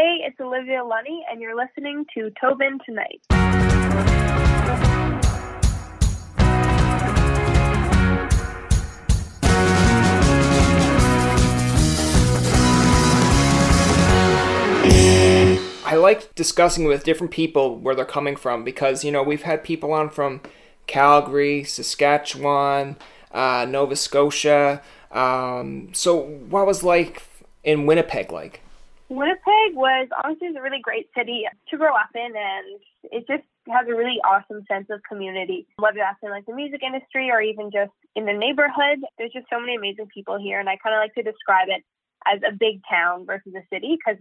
Hey, it's Olivia Lunny, and you're listening to Tobin Tonight. I like discussing with different people where they're coming from because, we've had people on from Calgary, Saskatchewan, Nova Scotia. So what was like in Winnipeg like? Winnipeg was honestly a really great city to grow up in, and it just has a really awesome sense of community. Whether that's in like the music industry or even just in the neighborhood, there's just so many amazing people here, and I kind of like to describe it as a big town versus a city because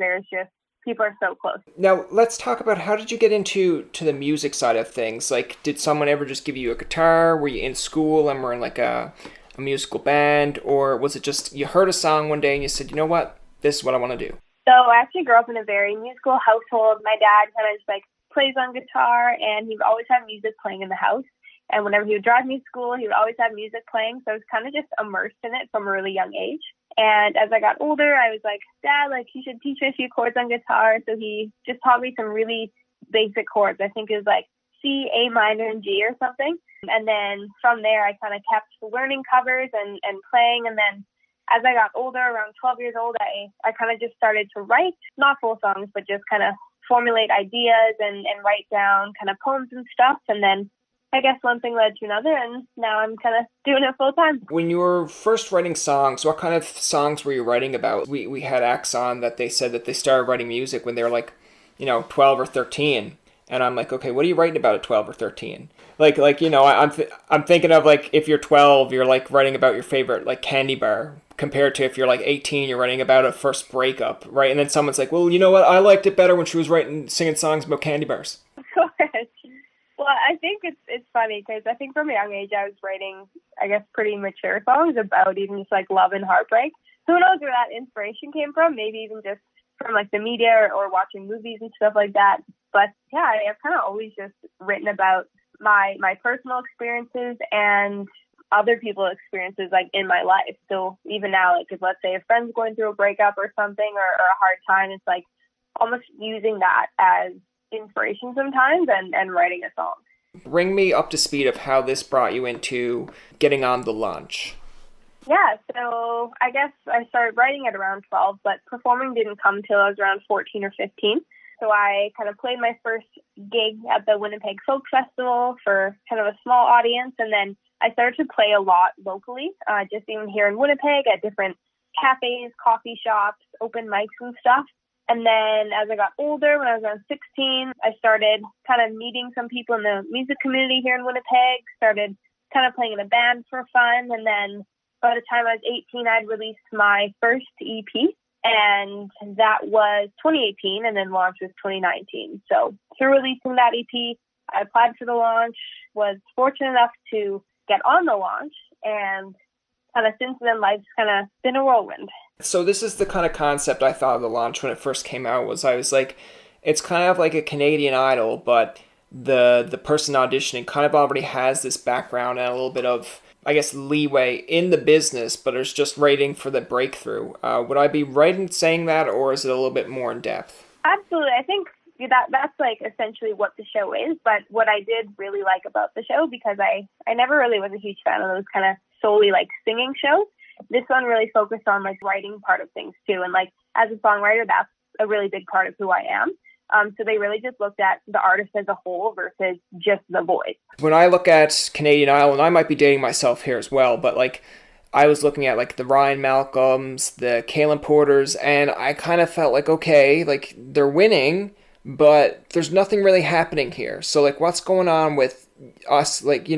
people are so close. Now, let's talk about how did you get into the music side of things? Like, did someone ever just give you a guitar? Were you in school and were in like a musical band? Or was it just you heard a song one day and you said, you know what, this is what I want to do? So I actually grew up in a very musical household. My dad kind of just like plays on guitar, and he would always have music playing in the house. And whenever he would drive me to school, he would always have music playing. So I was kind of just immersed in it from a really young age. And as I got older, I was like, Dad, like, you should teach me a few chords on guitar. So he just taught me some really basic chords. I think it was like C, A minor, and G or something. And then from there, I kind of kept learning covers and playing. And then as I got older, around 12 years old, I kind of just started to write, not full songs, but just kind of formulate ideas and write down kind of poems and stuff. And then I guess one thing led to another, and now I'm kind of doing it full time. When you were first writing songs, what kind of songs were you writing about? We had acts on that they said that they started writing music when they were like, 12 or 13. And I'm like, okay, what are you writing about at 12 or 13? I'm thinking of like if you're 12, you're like writing about your favorite like candy bar, compared to if you're like 18, you're writing about a first breakup, right? And then someone's like, well, you know what? I liked it better when she was singing songs about candy bars. Of course. Well, I think it's funny because I think from a young age I was writing, I guess, pretty mature songs about even just like love and heartbreak. Who knows where that inspiration came from? Maybe even just from like the media or watching movies and stuff like that. But yeah, I've kind of always just written about my personal experiences and other people's experiences like in my life. So even now, like if let's say a friend's going through a breakup or something or a hard time, it's like almost using that as inspiration sometimes and writing a song. Bring me up to speed of how this brought you into getting on the launch. Yeah, so I guess I started writing at around 12, but performing didn't come till I was around 14 or 15. So I kind of played my first gig at the Winnipeg Folk Festival for kind of a small audience, and then I started to play a lot locally, just even here in Winnipeg at different cafes, coffee shops, open mics and stuff. And then as I got older, when I was around 16, I started kind of meeting some people in the music community here in Winnipeg, started kind of playing in a band for fun. And then by the time I was 18, I'd released my first EP, and that was 2018, and then launch was 2019. So through releasing that EP, I applied for the launch, was fortunate enough to get on the launch, and kind of since then, life's kind of been a whirlwind. So this is the kind of concept I thought of the launch when it first came out. I was like, it's kind of like a Canadian Idol, but the person auditioning kind of already has this background and a little bit of, I guess, leeway in the business, but is just waiting for the breakthrough. Would I be right in saying that, or is it a little bit more in depth? Absolutely. I think that's like essentially what the show is. But what I did really like about the show, because I never really was a huge fan of those kind of solely like singing shows. This one really focused on like writing part of things too. And like as a songwriter, that's a really big part of who I am. So they really just looked at the artist as a whole versus just the voice. When I look at Canadian Idol, and I might be dating myself here as well, but like I was looking at like the Ryan Malcolms, the Kaylin Porters, and I kind of felt like, okay, like they're winning, but there's nothing really happening here. So like what's going on with us, like,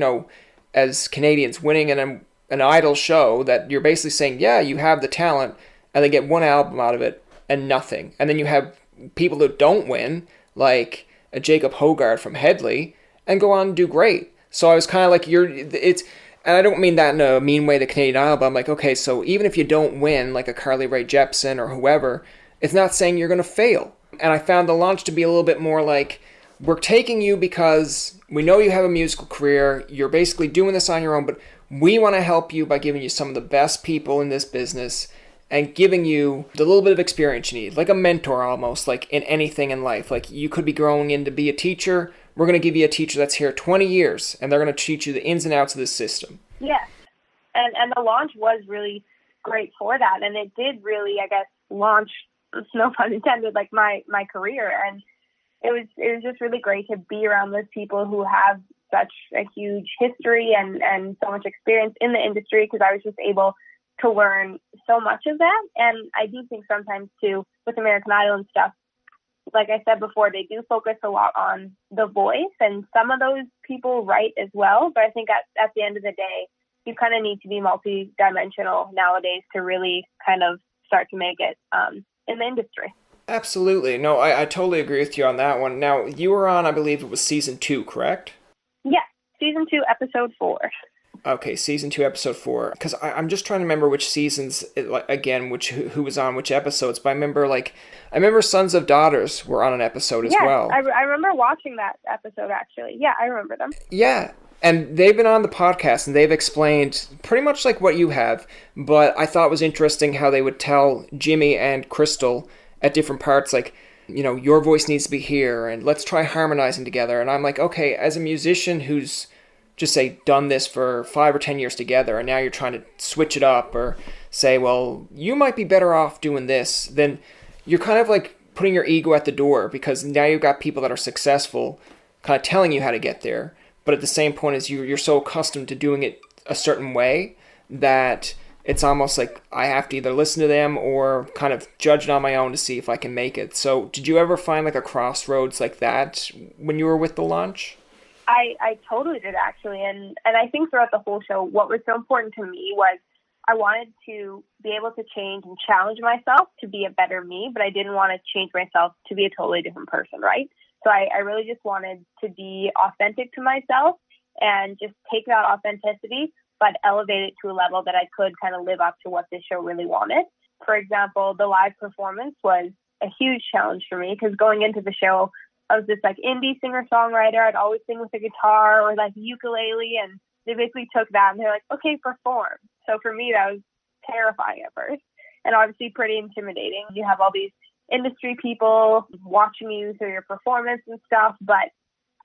as Canadians winning an Idol show that you're basically saying, yeah, you have the talent, and they get one album out of it and nothing. And then you have people that don't win, like a Jacob Hogarth from Headley, and go on and do great. So I was kind of like, and I don't mean that in a mean way, the Canadian Idol, but I'm like, okay, so even if you don't win, like a Carly Rae Jepsen or whoever, it's not saying you're going to fail. And I found the launch to be a little bit more like, we're taking you because we know you have a musical career, you're basically doing this on your own, but we want to help you by giving you some of the best people in this business, and giving you the little bit of experience you need, like a mentor almost, like in anything in life. Like you could be growing in to be a teacher. We're going to give you a teacher that's here 20 years, and they're going to teach you the ins and outs of this system. Yes, and the launch was really great for that, and it did really, I guess, launch, no pun intended, like my career, and it was just really great to be around those people who have such a huge history and so much experience in the industry, because I was just able to learn so much of that. And I do think sometimes too, with American Idol and stuff, like I said before, they do focus a lot on the voice, and some of those people write as well. But I think at the end of the day, you kind of need to be multi-dimensional nowadays to really kind of start to make it in the industry. Absolutely. No, I totally agree with you on that one. Now, you were on, I believe it was season 2, correct? Yeah, season 2, episode 4. Okay, season 2, episode 4. Because I'm just trying to remember which seasons, again, who was on which episodes. But I remember Sons of Daughters were on an episode as well. I remember watching that episode, actually. Yeah, I remember them. Yeah, and they've been on the podcast, and they've explained pretty much like what you have. But I thought it was interesting how they would tell Jimmy and Crystal at different parts, like, you know, your voice needs to be here, and let's try harmonizing together. And I'm like, okay, as a musician who's just say done this for 5 or 10 years together, and now you're trying to switch it up or say, well, you might be better off doing this, then you're kind of like putting your ego at the door, because now you've got people that are successful kind of telling you how to get there. But at the same point as you're so accustomed to doing it a certain way that it's almost like I have to either listen to them or kind of judge it on my own to see if I can make it. So did you ever find like a crossroads like that when you were with the launch? I totally did, actually. And I think throughout the whole show, what was so important to me was I wanted to be able to change and challenge myself to be a better me, but I didn't want to change myself to be a totally different person, right? So I really just wanted to be authentic to myself and just take that authenticity, but elevate it to a level that I could kind of live up to what this show really wanted. For example, the live performance was a huge challenge for me, because going into the show, I was this like indie singer-songwriter. I'd always sing with a guitar or like ukulele, and they basically took that and they're like, okay, perform. So for me, that was terrifying at first, and obviously pretty intimidating. You have all these industry people watching you through your performance and stuff, but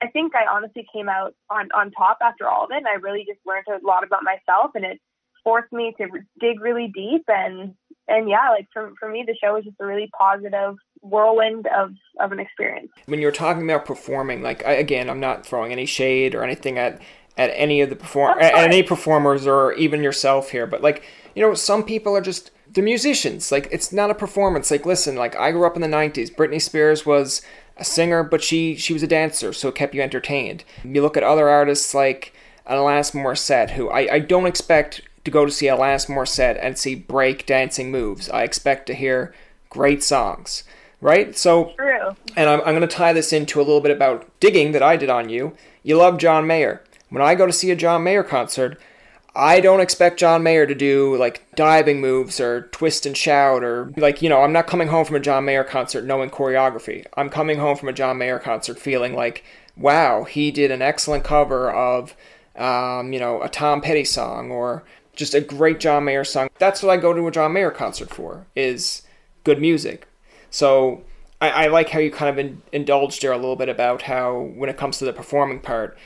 I think I honestly came out on top after all of it, and I really just learned a lot about myself, and it forced me to dig really deep. And yeah, like for me, the show was just a really positive whirlwind of an experience. When you're talking about performing, like I'm not throwing any shade or anything at any of the any performers or even yourself here, but like, you know, some people are just, they're musicians. Like, it's not a performance. Like, listen, like I grew up in the 90s. Britney Spears was a singer, but she was a dancer, so it kept you entertained. You look at other artists like Alanis Morissette, who I don't expect to go to see Alanis Morissette and see break dancing moves. I expect to hear great songs, right? So, true. And I'm going to tie this into a little bit about digging that I did on you. You love John Mayer. When I go to see a John Mayer concert, I don't expect John Mayer to do like diving moves or twist and shout, or like, you know, I'm not coming home from a John Mayer concert knowing choreography. I'm coming home from a John Mayer concert feeling like, wow, he did an excellent cover of, you know, a Tom Petty song or just a great John Mayer song. That's what I go to a John Mayer concert for, is good music. So I like how you kind of indulged there a little bit about how when it comes to the performing part,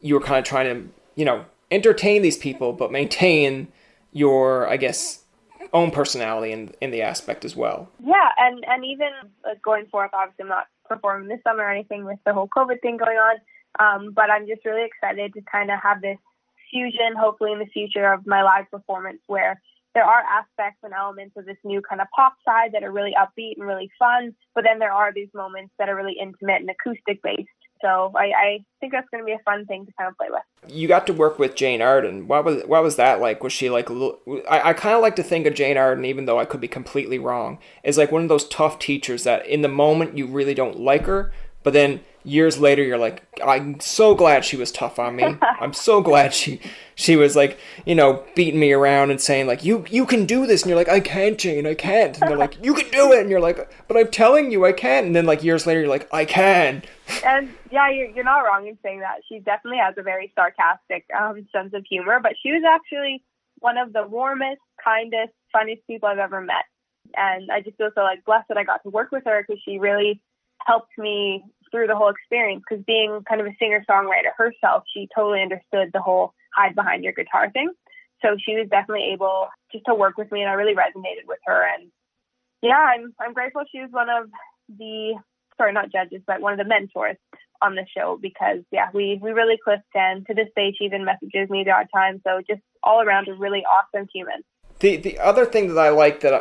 you were kind of trying to, you know, entertain these people, but maintain your, I guess, own personality in the aspect as well. Yeah, and even going forth, obviously I'm not performing this summer or anything with the whole COVID thing going on, but I'm just really excited to kind of have this fusion, hopefully in the future, of my live performance, where there are aspects and elements of this new kind of pop side that are really upbeat and really fun, but then there are these moments that are really intimate and acoustic based. So I think that's going to be a fun thing to kind of play with. You got to work with Jann Arden. What was that like? Was she like a little... I kind of like to think of Jann Arden, even though I could be completely wrong, as like one of those tough teachers that in the moment you really don't like her, but then years later you're like, I'm so glad she was tough on me. I'm so glad she was like, you know, beating me around and saying like, you can do this. And you're like, I can't, Jane, I can't. And they're like, you can do it. And you're like, but I'm telling you I can't. And then like years later you're like, I can. And yeah, you're not wrong in saying that. She definitely has a very sarcastic sense of humor, but she was actually one of the warmest, kindest, funniest people I've ever met. And I just feel so like blessed that I got to work with her because she really helped me through the whole experience. Because being kind of a singer-songwriter herself, she totally understood the whole hide behind your guitar thing. So she was definitely able just to work with me, and I really resonated with her. And yeah, I'm grateful she was one of the, not judges, but one of the mentors on the show, because yeah, we really clicked, and to this day she even messages me the odd time. So just all around a really awesome human. The other thing that I like that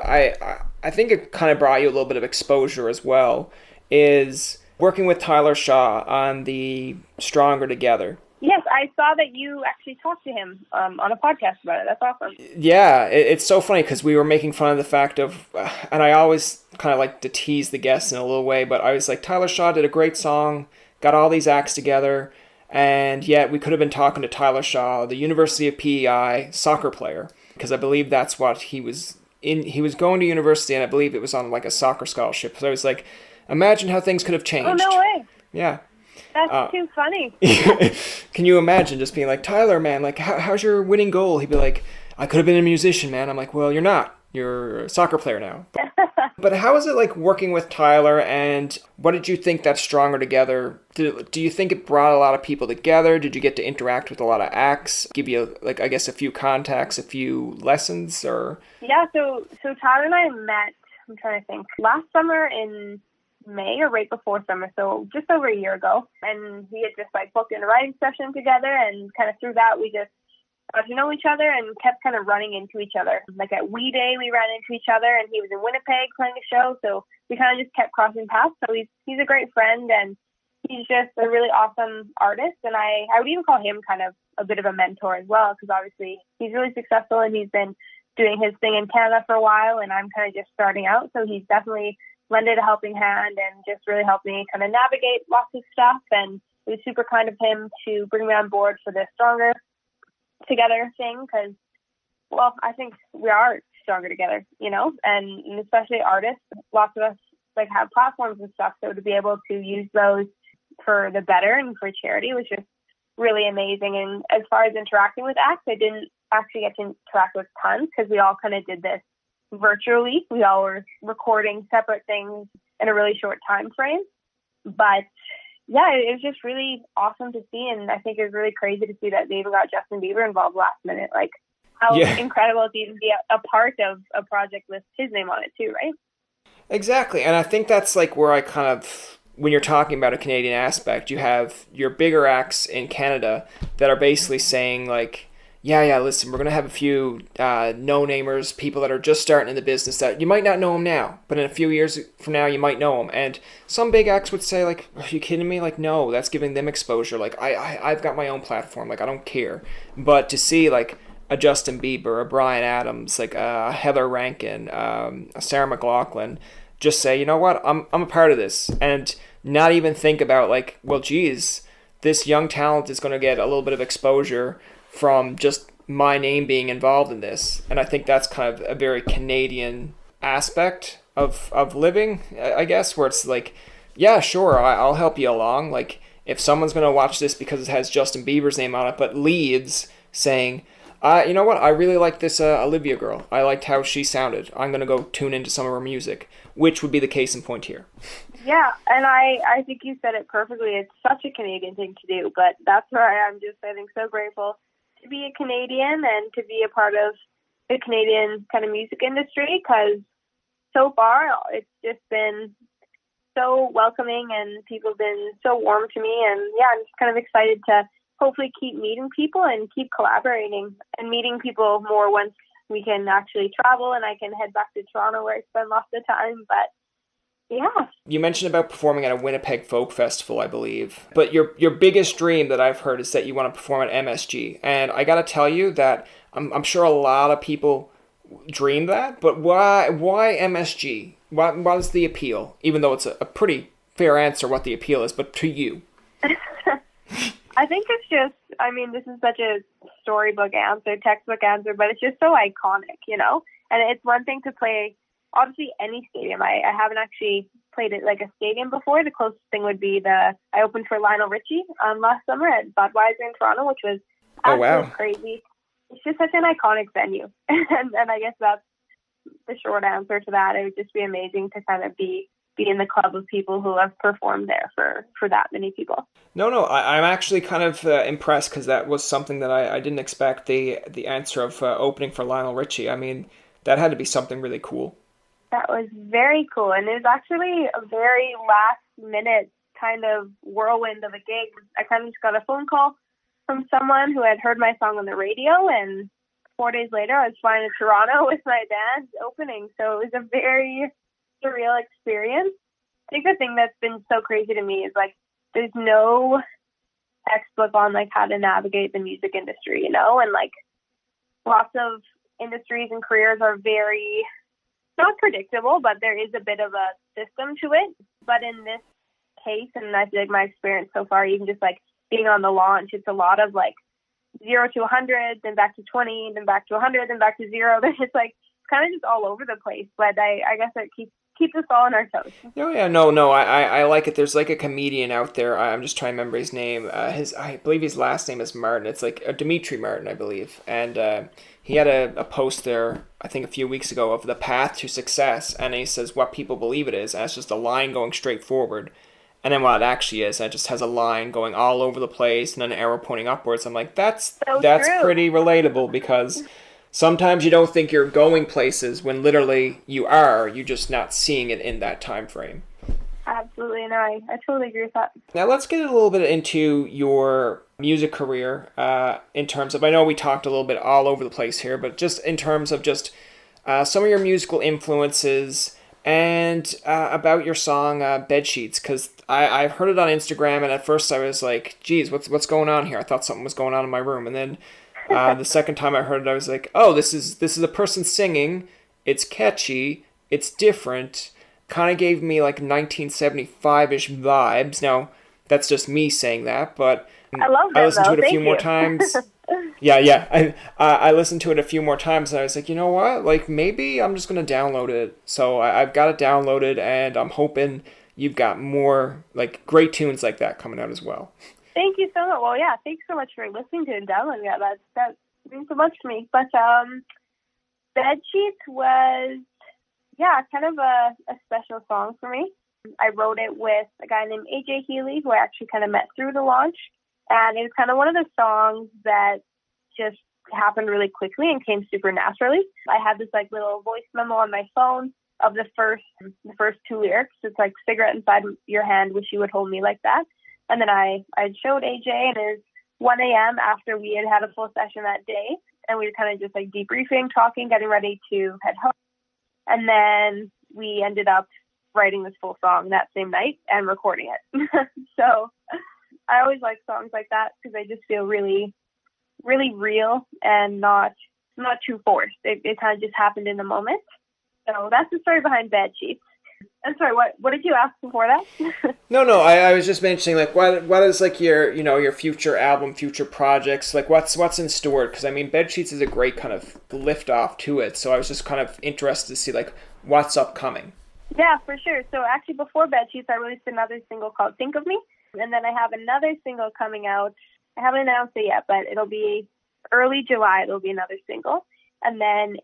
I think it kind of brought you a little bit of exposure as well is working with Tyler Shaw on the Stronger Together. Yes, I saw that you actually talked to him on a podcast about it. That's awesome. Yeah, it's so funny because we were making fun of the fact of, and I always kind of like to tease the guests in a little way, but I was like, Tyler Shaw did a great song, got all these acts together, and yet we could have been talking to Tyler Shaw, the University of PEI soccer player, because I believe that's what he was in. He was going to university, and I believe it was on like a soccer scholarship. So I was like, imagine how things could have changed. Oh, no way. Yeah. That's too funny. Can you imagine just being like, Tyler, man, like, how's your winning goal? He'd be like, I could have been a musician, man. I'm like, well, you're not. You're a soccer player now. But how is it like working with Tyler, and what did you think that Stronger Together, do you think it brought a lot of people together? Did you get to interact with a lot of acts, give you, like, I guess, a few contacts, a few lessons, or? Yeah, so Tyler and I met, I'm trying to think, last summer in May or right before summer, so just over a year ago. And we had just like booked in a writing session together, and kind of through that we just got to know each other and kept kind of running into each other. Like at We Day we ran into each other, and he was in Winnipeg playing a show, so we kind of just kept crossing paths. So he's a great friend, and he's just a really awesome artist, and I would even call him kind of a bit of a mentor as well, because obviously he's really successful and he's been doing his thing in Canada for a while, and I'm kind of just starting out, so he's definitely lended a helping hand and just really helped me kind of navigate lots of stuff. And it was super kind of him to bring me on board for the Stronger Together thing, because, well, I think we are stronger together, you know, and especially artists. Lots of us like have platforms and stuff, so to be able to use those for the better and for charity was just really amazing. And as far as interacting with acts, I didn't actually get to interact with tons because we all kind of did this virtually. We all were recording separate things in a really short time frame. But yeah, it was just really awesome to see. And I think it was really crazy to see that they even got Justin Bieber involved last minute. Like, how incredible to even be a part of a project with his name on it too, right? Exactly. And I think that's like where I kind of, when you're talking about a Canadian aspect, you have your bigger acts in Canada that are basically saying like, yeah, listen, we're going to have a few no-namers, people that are just starting in the business that you might not know them now, but in a few years from now, you might know them. And some big acts would say, like, are you kidding me? Like, no, that's giving them exposure. Like, I've got my own platform. Like, I don't care. But to see, like, a Justin Bieber, a Bryan Adams, like a Heather Rankin, a Sarah McLachlan, just say, you know what, I'm a part of this. And not even think about, like, well, geez, this young talent is going to get a little bit of exposure from just my name being involved in this. And I think that's kind of a very Canadian aspect of living, I guess, where it's like, yeah, sure, I'll help you along. Like, if someone's going to watch this because it has Justin Bieber's name on it, but leaves saying, you know what, I really like this Olivia girl. I liked how she sounded. I'm going to go tune into some of her music, which would be the case in point here. Yeah, and I think you said it perfectly. It's such a Canadian thing to do, but that's why I'm just, I think, so grateful to be a Canadian and to be a part of the Canadian kind of music industry, because so far it's just been so welcoming and people have been so warm to me. And yeah, I'm just kind of excited to hopefully keep meeting people and keep collaborating and meeting people more once we can actually travel and I can head back to Toronto where I spend lots of time. But yeah. You mentioned about performing at a Winnipeg Folk Festival, I believe. But your biggest dream that I've heard is that you want to perform at MSG. And I got to tell you that I'm sure a lot of people dream that. But why MSG? What is the appeal? Even though it's a pretty fair answer what the appeal is, but to you. I think it's just, I mean, this is such a storybook answer, textbook answer, but it's just so iconic, you know? And it's one thing to play obviously any stadium. I haven't actually played it like a stadium before. The closest thing would be I opened for Lionel Richie last summer at Budweiser in Toronto, which was absolutely crazy. It's just such an iconic venue. and I guess that's the short answer to that. It would just be amazing to kind of be in the club of people who have performed there for that many people. No, I'm actually kind of impressed, because that was something that I didn't expect, the answer of opening for Lionel Richie. I mean, that had to be something really cool. That was very cool, and it was actually a very last-minute kind of whirlwind of a gig. I kind of just got a phone call from someone who had heard my song on the radio, and 4 days later I was flying to Toronto with my band opening, so it was a very surreal experience. I think the thing that's been so crazy to me is, like, there's no textbook on, like, how to navigate the music industry, you know, and, like, lots of industries and careers are very, not predictable, but there is a bit of a system to it. But in this case, and I feel like my experience so far, even just, like, being on the launch, it's a lot of, like, 0 to 100, then back to 20, then back to 100, then back to 0. Then it's, like, kind of just all over the place. But I guess it keeps us all on our toes. Oh yeah, no, I like it. There's like a comedian out there. I'm just trying to remember his name. I believe his last name is Martin. It's like Dimitri Martin, I believe. And he had a post there, I think a few weeks ago, of the path to success, and he says what people believe it is, and it's just a line going straight forward. And then what it actually is, it just has a line going all over the place and then an arrow pointing upwards. I'm like, that's pretty relatable, because sometimes you don't think you're going places when literally you are. You're just not seeing it in that time frame. Absolutely, no, I totally agree with that. Now let's get a little bit into your music career, in terms of, I know we talked a little bit all over the place here, but just in terms of just some of your musical influences, and about your song Bedsheets, because I've heard it on Instagram, and at first I was like, geez, what's going on here? I thought something was going on in my room, and then the second time I heard it, I was like, oh, this is a person singing, it's catchy, it's different, kind of gave me like 1975-ish vibes. Now, that's just me saying that, but I listened to it a few more times. Yeah. I listened to it a few more times, and I was like, you know what? Like, maybe I'm just going to download it. So I've got it downloaded, and I'm hoping you've got more, like, great tunes like that coming out as well. Thank you so much. Well, yeah, thanks so much for listening to it and downloading it. That means so much to me. But Bedsheets was, kind of a special song for me. I wrote it with a guy named AJ Healy, who I actually kind of met through the launch. And it was kind of one of the songs that just happened really quickly and came super naturally. I had this like little voice memo on my phone of the first two lyrics. It's like, cigarette inside your hand, wish you would hold me like that. And then I showed AJ, and it was 1 a.m. after we had a full session that day. And we were kind of just like debriefing, talking, getting ready to head home. And then we ended up writing this full song that same night and recording it. So I always like songs like that because they just feel really, really real and not too forced. It kind of just happened in the moment. So that's the story behind Bedsheets. I'm sorry, what did you ask before that? No, I was just mentioning, like, what is, like, your future album, future projects, like, what's in store? Because, I mean, Bedsheets is a great kind of lift off to it, so I was just kind of interested to see, like, what's upcoming. Yeah, for sure. So, actually, before Bedsheets, I released another single called Think of Me, and then I have another single coming out. I haven't announced it yet, but it'll be early July, it'll be another single. And then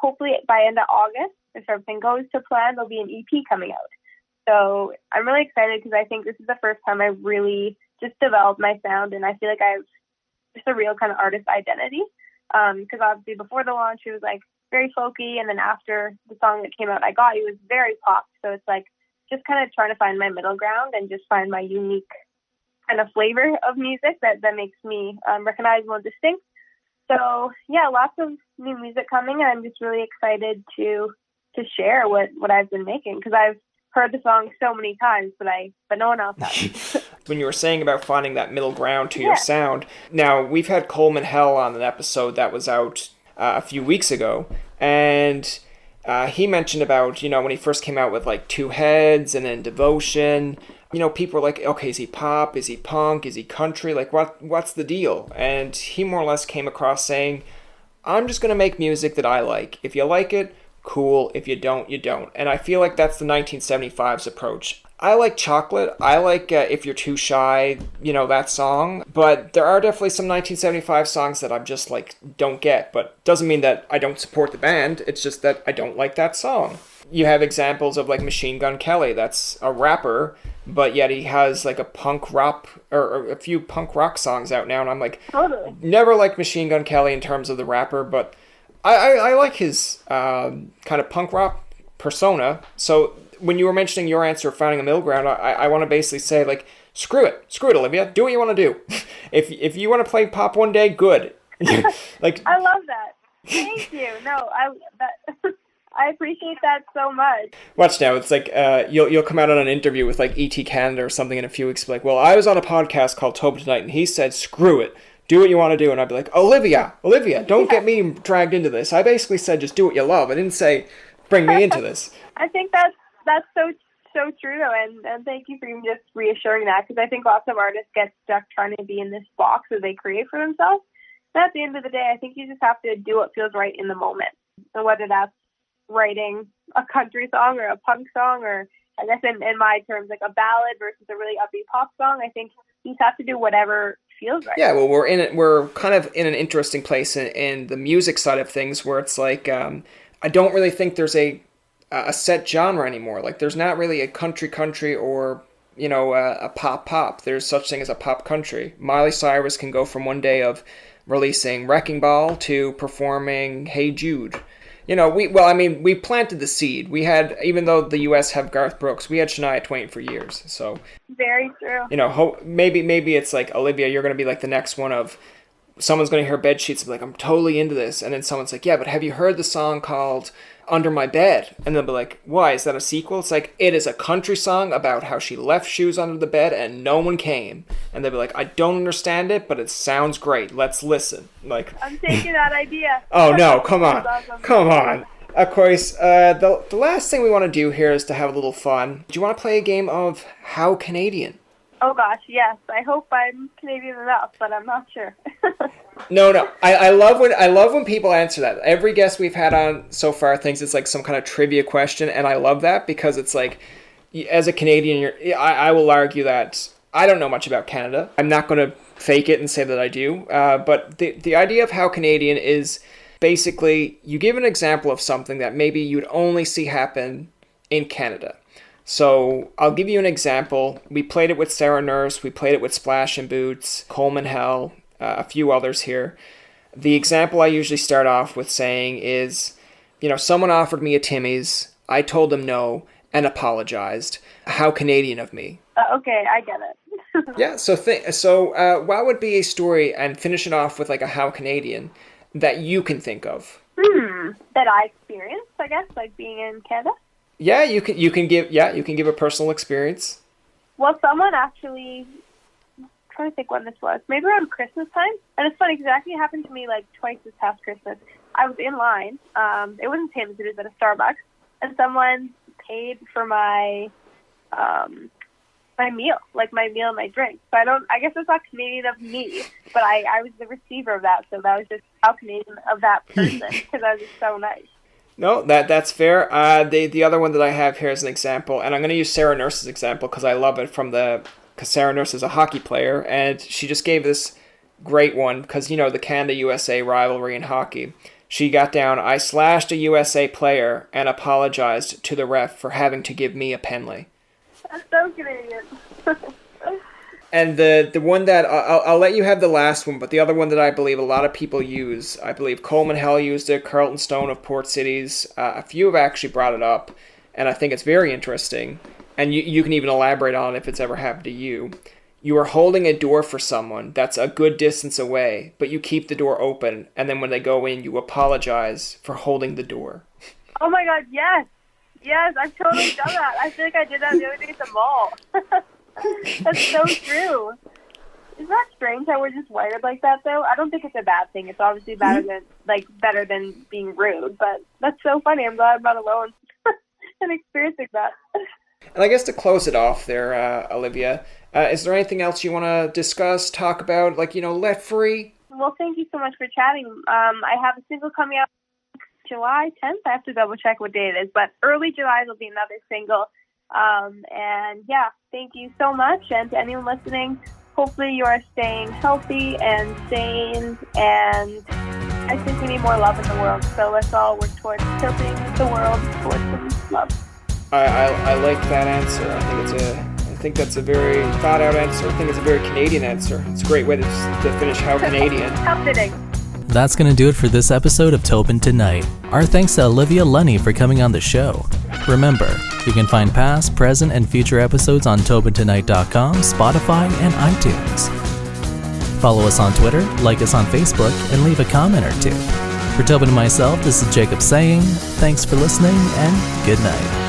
hopefully by end of August, if everything goes to plan, there'll be an EP coming out. So I'm really excited because I think this is the first time I really just developed my sound, and I feel like I have just a real kind of artist identity. Because obviously before the launch, it was like very folky, and then after the song that came out, I Got You, was very pop. So it's like just kind of trying to find my middle ground and just find my unique kind of flavor of music that makes me recognizable and distinct. So yeah, lots of new music coming, and I'm just really excited to share what I've been making, because I've heard the song so many times, but no one else has. When you were saying about finding that middle ground to your sound, now we've had Coleman Hell on an episode that was out a few weeks ago, and he mentioned about, when he first came out with like Two Heads and then Devotion, people were like, okay, is he pop? Is he punk? Is he country? Like, what's the deal? And he more or less came across saying, I'm just going to make music that I like. If you like it, cool. If you don't, you don't. And I feel like that's the 1975's approach. I like Chocolate. I like If You're Too Shy, that song. But there are definitely some 1975 songs that I'm just like, don't get. But doesn't mean that I don't support the band. It's just that I don't like that song. You have examples of like Machine Gun Kelly. That's a rapper, but yet he has like a punk rock or a few punk rock songs out now. And I'm like, Totally. never liked Machine Gun Kelly in terms of the rapper, but I like his kind of punk rock persona. So when you were mentioning your answer of finding a middle ground, I want to basically say, like, screw it, Olivia. Do what you want to do. If you want to play pop one day, good. Like, I love that. Thank you. No, I appreciate that so much. Watch now. It's like you'll come out on an interview with like ET Canada or something in a few weeks. Like, well, I was on a podcast called Tobin Tonight, and he said, screw it. Do what you want to do. And I'd be like, Olivia, don't get me dragged into this. I basically said just do what you love. I didn't say bring me into this. I think that's so true, though, and thank you for even just reassuring that, because I think lots of artists get stuck trying to be in this box that they create for themselves. But at the end of the day, I think you just have to do what feels right in the moment. And whether that's writing a country song or a punk song, or I guess in my terms, like a ballad versus a really upbeat pop song, I think you just have to do whatever feels right. Yeah, well, we're kind of in an interesting place in the music side of things, where it's like I don't really think there's a set genre anymore. Like, there's not really a country or a pop. There's such thing as a pop country. Miley Cyrus can go from one day of releasing Wrecking Ball to performing Hey Jude. We planted the seed. We had, even though the U.S. have Garth Brooks, we had Shania Twain for years. So very true. Maybe it's like, Olivia, you're going to be like the next one of someone's going to hear Bed Sheets and be like, I'm totally into this. And then someone's like, yeah, but have you heard the song called Under My Bed? And they'll be like, why? Is that a sequel? It's like, it is a country song about how she left shoes under the bed and no one came. And they'll be like, I don't understand it, but it sounds great. Let's listen. Like, I'm taking that idea. Oh, no, come on. Awesome. Come on. Of course, the last thing we want to do here is to have a little fun. Do you want to play a game of How Canadian? Oh gosh, yes. I hope I'm Canadian enough, but I'm not sure. No. I love when people answer that. Every guest we've had on so far thinks it's like some kind of trivia question, and I love that because it's like, as a Canadian, I will argue that I don't know much about Canada. I'm not going to fake it and say that I do. But the idea of How Canadian is basically you give an example of something that maybe you'd only see happen in Canada. So I'll give you an example. We played it with Sarah Nurse. We played it with Splash and Boots, Coleman Hell, a few others here. The example I usually start off with saying is, someone offered me a Timmy's. I told them no and apologized. How Canadian of me. Okay, I get it. Yeah, so what would be a story, and finish it off with like a How Canadian, that you can think of? That I experienced, I guess, like being in Canada. Yeah, you can give a personal experience. Well, someone actually, I'm trying to think when this was, maybe around Christmas time. And it's funny because it actually happened to me like twice this past Christmas. I was in line. It wasn't Tim's, it was at a Starbucks, and someone paid for my meal, like my meal and my drink. So I guess it's not Canadian of me, but I was the receiver of that, so that was just how Canadian of that person, because I was just so nice. No, that's fair. The other one that I have here is an example, and I'm going to use Sarah Nurse's example because I love it because Sarah Nurse is a hockey player, and she just gave this great one because, the Canada-USA rivalry in hockey. She got down, I slashed a USA player and apologized to the ref for having to give me a penalty. That's so Canadian. And the one that, I'll let you have the last one, but the other one that I believe a lot of people use, I believe Coleman Hell used it, Carlton Stone of Port Cities, a few have actually brought it up, and I think it's very interesting, and you can even elaborate on it if it's ever happened to you. You are holding a door for someone that's a good distance away, but you keep the door open, and then when they go in, you apologize for holding the door. Oh my god, yes! Yes, I've totally done that. I feel like I did that the other day at the mall. That's so true. Isn't that strange how we're just wired like that, though? I don't think it's a bad thing. It's obviously better than being rude, but that's so funny. I'm glad I'm not alone in experiencing that. And I guess to close it off there, Olivia, is there anything else you want to discuss, talk about, let free? Well, thank you so much for chatting. I have a single coming out July 10th. I have to double check what day it is, but early July will be another single. And yeah, thank you so much. And to anyone listening, hopefully you are staying healthy and sane. And I think we need more love in the world. So let's all work towards tilting the world towards some love. I like that answer. I think that's a very thought out answer. I think it's a very Canadian answer. It's a great way to finish How Canadian. How fitting. That's going to do it for this episode of Tobin Tonight. Our thanks to Olivia Lunny for coming on the show. Remember, you can find past, present, and future episodes on TobinTonight.com, Spotify, and iTunes. Follow us on Twitter, like us on Facebook, and leave a comment or two. For Tobin and myself, this is Jacob saying, thanks for listening, and good night.